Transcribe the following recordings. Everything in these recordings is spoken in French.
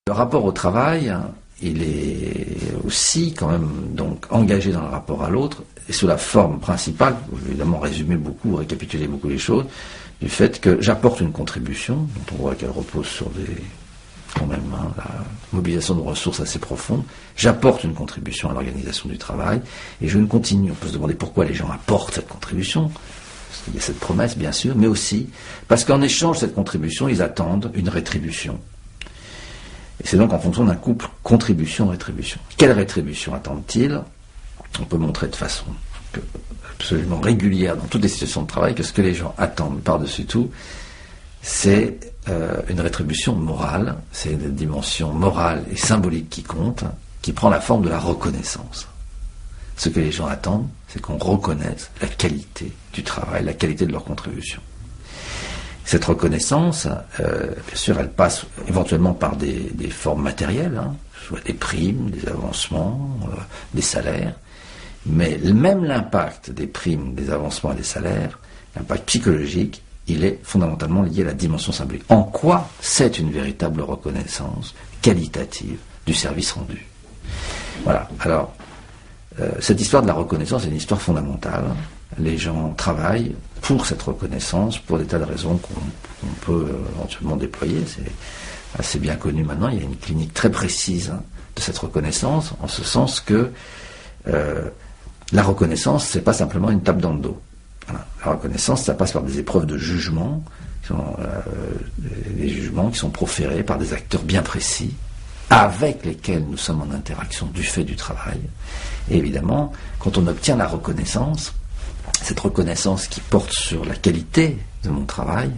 Le rapport au travail, il est aussi quand même donc engagé dans le rapport à l'autre, et sous la forme principale, évidemment résumer beaucoup, récapituler beaucoup les choses, du fait que j'apporte une contribution, dont on voit qu'elle repose sur quand même la mobilisation de ressources assez profondes, j'apporte une contribution à l'organisation du travail, et je ne continue, on peut se demander pourquoi les gens apportent cette contribution, parce qu'il y a cette promesse bien sûr, mais aussi parce qu'en échange de cette contribution, ils attendent une rétribution. Et c'est donc en fonction d'un couple contribution-rétribution. Quelle rétribution attendent-ils? On peut montrer de façon absolument régulière dans toutes les situations de travail que ce que les gens attendent par-dessus tout, c'est une rétribution morale, c'est une dimension morale et symbolique qui compte, qui prend la forme de la reconnaissance. Ce que les gens attendent, c'est qu'on reconnaisse la qualité du travail, la qualité de leur contribution. Cette reconnaissance, bien sûr, elle passe éventuellement par des formes matérielles, soit des primes, des avancements, des salaires, mais même l'impact des primes, des avancements et des salaires, l'impact psychologique, il est fondamentalement lié à la dimension symbolique. En quoi c'est une véritable reconnaissance qualitative du service rendu? Voilà. Alors, cette histoire de la reconnaissance est une histoire fondamentale. Les gens travaillent pour cette reconnaissance, pour des tas de raisons qu'on peut éventuellement déployer. C'est assez bien connu maintenant. Il y a une clinique très précise de cette reconnaissance, en ce sens que la reconnaissance, c'est pas simplement une tape dans le dos. Voilà. La reconnaissance, ça passe par des épreuves de jugement, des jugements qui sont proférés par des acteurs bien précis, avec lesquels nous sommes en interaction du fait du travail. Et évidemment, quand on obtient la reconnaissance, cette reconnaissance qui porte sur la qualité de mon travail,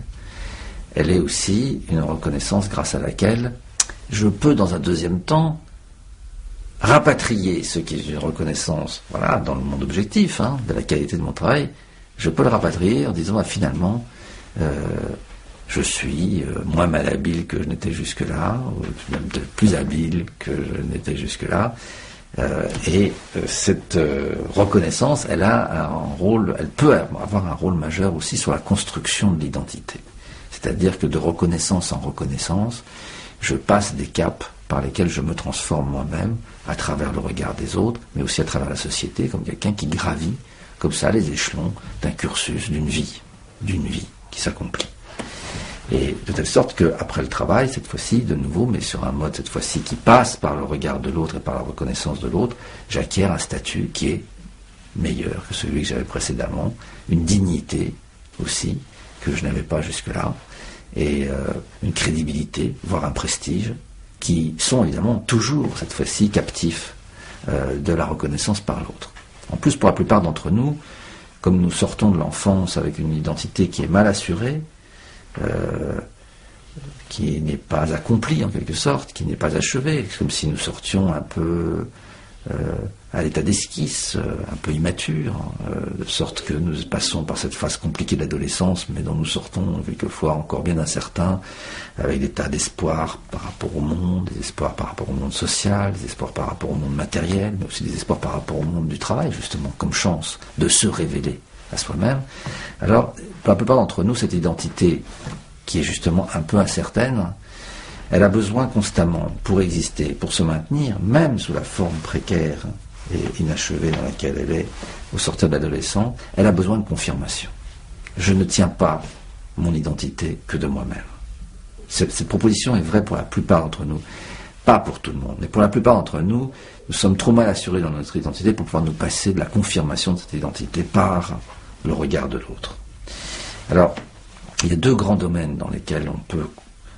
elle est aussi une reconnaissance grâce à laquelle je peux, dans un deuxième temps, rapatrier ce qui est une reconnaissance, voilà, dans le monde objectif, de la qualité de mon travail. Je peux le rapatrier en disant, finalement, je suis moins malhabile que je n'étais jusque-là, ou même plus habile que je n'étais jusque-là. Et cette reconnaissance, elle a un rôle, elle peut avoir un rôle majeur aussi sur la construction de l'identité. C'est-à-dire que de reconnaissance en reconnaissance, je passe des caps par lesquels je me transforme moi-même à travers le regard des autres, mais aussi à travers la société, comme quelqu'un qui gravit comme ça les échelons d'un cursus, d'une vie qui s'accomplit. Et de telle sorte qu'après le travail, cette fois-ci, de nouveau, mais sur un mode cette fois-ci qui passe par le regard de l'autre et par la reconnaissance de l'autre, j'acquiers un statut qui est meilleur que celui que j'avais précédemment, une dignité aussi que je n'avais pas jusque-là, et une crédibilité, voire un prestige, qui sont évidemment toujours, cette fois-ci, captifs de la reconnaissance par l'autre. En plus, pour la plupart d'entre nous, comme nous sortons de l'enfance avec une identité qui est mal assurée, qui n'est pas accomplie en quelque sorte, qui n'est pas achevée, comme si nous sortions un peu à l'état d'esquisse, un peu immature, de sorte que nous passons par cette phase compliquée de l'adolescence, mais dont nous sortons quelquefois encore bien incertains, avec des tas d'espoirs par rapport au monde, des espoirs par rapport au monde social, des espoirs par rapport au monde matériel, mais aussi des espoirs par rapport au monde du travail, justement, comme chance de se révéler à soi-même. Alors, pour la plupart d'entre nous, cette identité qui est justement un peu incertaine, elle a besoin constamment, pour exister, pour se maintenir, même sous la forme précaire et inachevée dans laquelle elle est au sortir de l'adolescent, elle a besoin de confirmation. Je ne tiens pas mon identité que de moi-même. Cette proposition est vraie pour la plupart d'entre nous, pas pour tout le monde, mais pour la plupart d'entre nous, nous sommes trop mal assurés dans notre identité pour pouvoir nous passer de la confirmation de cette identité par le regard de l'autre. Alors, il y a deux grands domaines dans lesquels on peut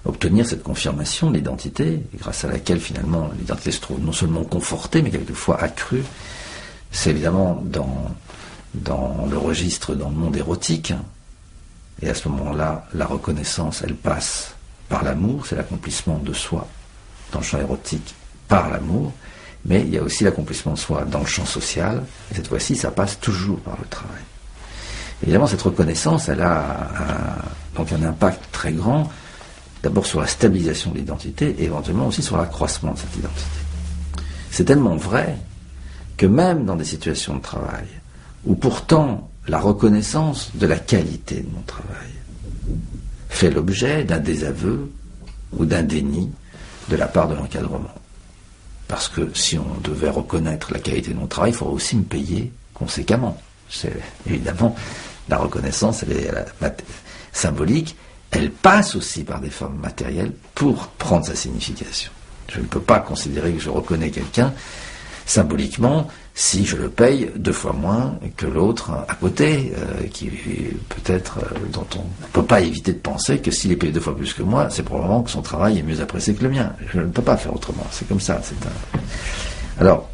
obtenir cette confirmation de l'identité, grâce à laquelle finalement l'identité se trouve non seulement confortée, mais quelquefois accrue. C'est évidemment dans le registre, dans le monde érotique. Et à ce moment-là, la reconnaissance, elle passe par l'amour, c'est l'accomplissement de soi dans le champ érotique par l'amour, mais il y a aussi l'accomplissement de soi dans le champ social, et cette fois-ci, ça passe toujours par le travail. Évidemment, cette reconnaissance, elle a donc un impact très grand, d'abord sur la stabilisation de l'identité, et éventuellement aussi sur l'accroissement de cette identité. C'est tellement vrai que même dans des situations de travail, où pourtant la reconnaissance de la qualité de mon travail fait l'objet d'un désaveu ou d'un déni de la part de l'encadrement. Parce que si on devait reconnaître la qualité de mon travail, il faudrait aussi me payer conséquemment. C'est évidemment la reconnaissance, elle est symbolique, elle passe aussi par des formes matérielles pour prendre sa signification. Je ne peux pas considérer que je reconnais quelqu'un symboliquement si je le paye 2 fois moins que l'autre à côté, qui peut-être dont on ne peut pas éviter de penser que s'il est payé 2 fois plus que moi, c'est probablement que son travail est mieux apprécié que le mien. Je ne peux pas faire autrement, c'est comme ça. Alors,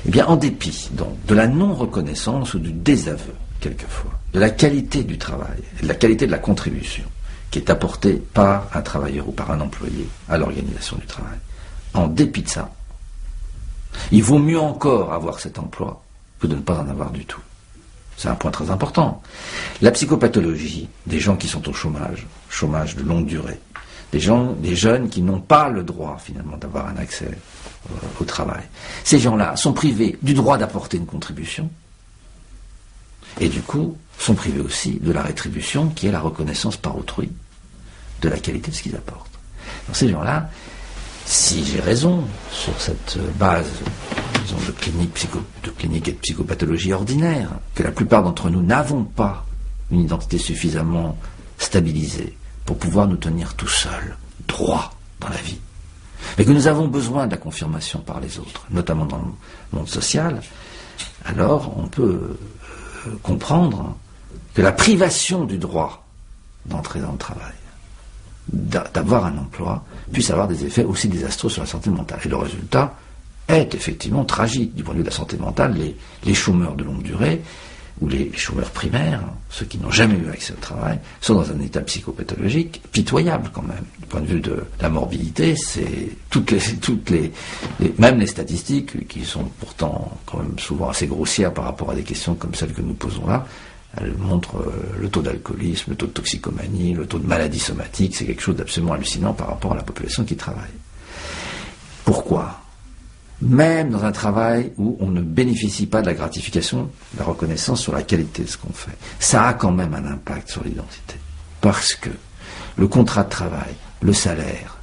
eh bien, en dépit donc de la non-reconnaissance ou du désaveu, quelquefois, de la qualité du travail, et de la qualité de la contribution qui est apportée par un travailleur ou par un employé à l'organisation du travail, en dépit de ça, il vaut mieux encore avoir cet emploi que de ne pas en avoir du tout. C'est un point très important. La psychopathologie des gens qui sont au chômage de longue durée, des jeunes qui n'ont pas le droit finalement d'avoir un accès au travail. Ces gens-là sont privés du droit d'apporter une contribution et du coup sont privés aussi de la rétribution qui est la reconnaissance par autrui de la qualité de ce qu'ils apportent. Donc ces gens-là, si j'ai raison sur cette base, disons, de clinique et de psychopathologie ordinaire, que la plupart d'entre nous n'avons pas une identité suffisamment stabilisée pour pouvoir nous tenir tout seuls, droits dans la vie, mais que nous avons besoin de la confirmation par les autres, notamment dans le monde social, alors on peut comprendre que la privation du droit d'entrer dans le travail, d'avoir un emploi, puisse avoir des effets aussi désastreux sur la santé mentale. Et le résultat est effectivement tragique du point de vue de la santé mentale. Les chômeurs de longue durée, ou les chômeurs primaires, ceux qui n'ont jamais eu accès au travail, sont dans un état psychopathologique pitoyable quand même. Du point de vue de la morbidité, c'est même les statistiques, qui sont pourtant quand même souvent assez grossières par rapport à des questions comme celles que nous posons là, elles montrent le taux d'alcoolisme, le taux de toxicomanie, le taux de maladie somatique, c'est quelque chose d'absolument hallucinant par rapport à la population qui travaille. Pourquoi ? Même dans un travail où on ne bénéficie pas de la gratification, de la reconnaissance sur la qualité de ce qu'on fait, ça a quand même un impact sur l'identité. Parce que le contrat de travail, le salaire,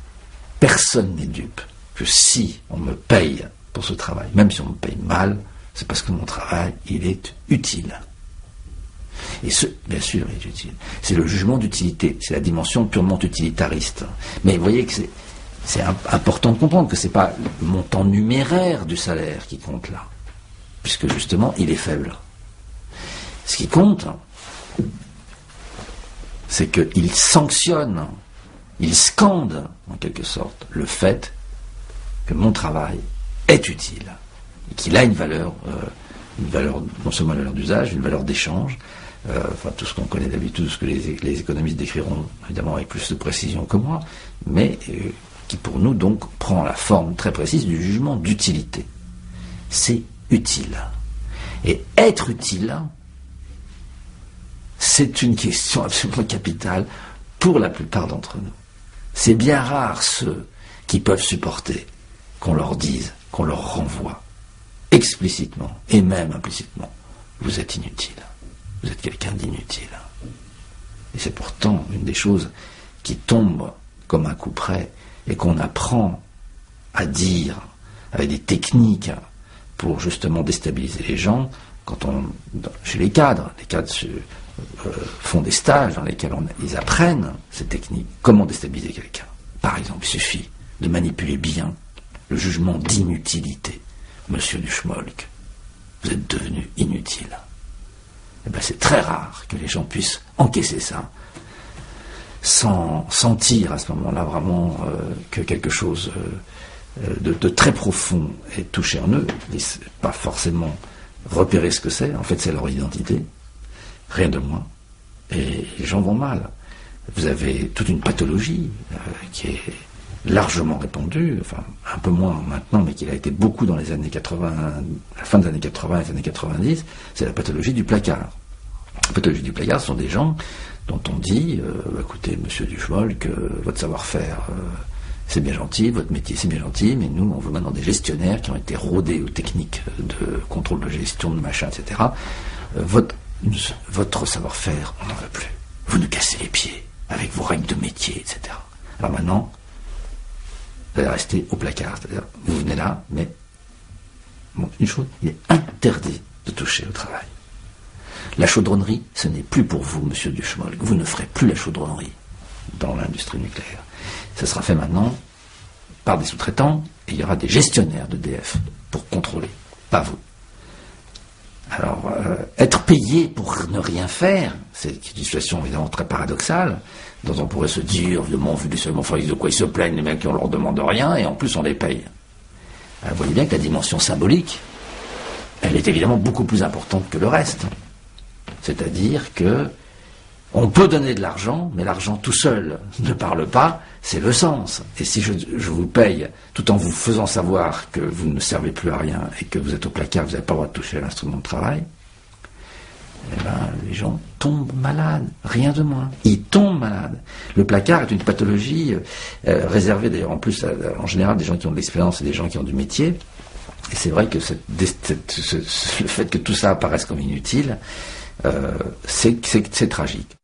personne n'est dupe que si on me paye pour ce travail, même si on me paye mal, c'est parce que mon travail, il est utile. Et bien sûr, il est utile. C'est le jugement d'utilité, c'est la dimension purement utilitariste. Mais vous voyez que c'est important de comprendre que ce n'est pas le montant numéraire du salaire qui compte là, puisque justement, il est faible. Ce qui compte, c'est qu'il sanctionne, il scande, en quelque sorte, le fait que mon travail est utile, et qu'il a une valeur, non seulement une valeur d'usage, une valeur d'échange, tout ce qu'on connaît d'habitude, tout ce que les économistes décriront évidemment avec plus de précision que moi, mais qui pour nous donc prend la forme très précise du jugement d'utilité. C'est utile. Et être utile, c'est une question absolument capitale pour la plupart d'entre nous. C'est bien rare ceux qui peuvent supporter qu'on leur dise, qu'on leur renvoie explicitement et même implicitement, vous êtes inutile. Vous êtes quelqu'un d'inutile. Et c'est pourtant une des choses qui tombe comme un coup près et qu'on apprend à dire avec des techniques pour justement déstabiliser les gens chez les cadres font des stages dans lesquels ils apprennent ces techniques. Comment déstabiliser quelqu'un ? Par exemple, il suffit de manipuler bien le jugement d'inutilité. Monsieur Duchmolk, vous êtes devenu inutile. Eh bien, c'est très rare que les gens puissent encaisser ça sans sentir à ce moment-là vraiment que quelque chose de très profond est touché en eux. Ils ne pas forcément repérer ce que c'est. En fait, c'est leur identité. Rien de moins. Et les gens vont mal. Vous avez toute une pathologie qui est largement répandue, enfin un peu moins maintenant, mais qui a été beaucoup dans les années 80, la fin des années 80 et les années 90, c'est la pathologie du placard. La pathologie du placard, ce sont des gens dont on dit, écoutez, monsieur Duchmolk, votre savoir-faire, c'est bien gentil, votre métier, c'est bien gentil, mais nous, on veut maintenant des gestionnaires qui ont été rodés aux techniques de contrôle de gestion, de machin, etc. Votre savoir-faire, on n'en veut plus. Vous nous cassez les pieds avec vos règles de métier, etc. Alors maintenant, vous allez rester au placard. C'est-à-dire, vous venez là, mais bon, une chose, il est interdit de toucher au travail. La chaudronnerie, ce n'est plus pour vous, monsieur Duchemol. Vous ne ferez plus la chaudronnerie dans l'industrie nucléaire. Ça sera fait maintenant par des sous-traitants, et il y aura des gestionnaires d'EDF pour contrôler, pas vous. Alors, être payé pour ne rien faire, c'est une situation évidemment très paradoxale, dont on pourrait se dire, évidemment, vu du seulement, de quoi ils se plaignent, les mecs qui on leur demande rien, et en plus on les paye. Alors, vous voyez bien que la dimension symbolique, elle est évidemment beaucoup plus importante que le reste. C'est-à-dire que on peut donner de l'argent, mais l'argent tout seul ne parle pas, c'est le sens. Et si je vous paye tout en vous faisant savoir que vous ne servez plus à rien et que vous êtes au placard, vous n'avez pas le droit de toucher à l'instrument de travail, eh ben, les gens tombent malades, rien de moins. Ils tombent malades. Le placard est une pathologie réservée d'ailleurs en plus en général des gens qui ont de l'expérience et des gens qui ont du métier. Et c'est vrai que le fait que tout ça apparaisse comme inutile, c'est tragique.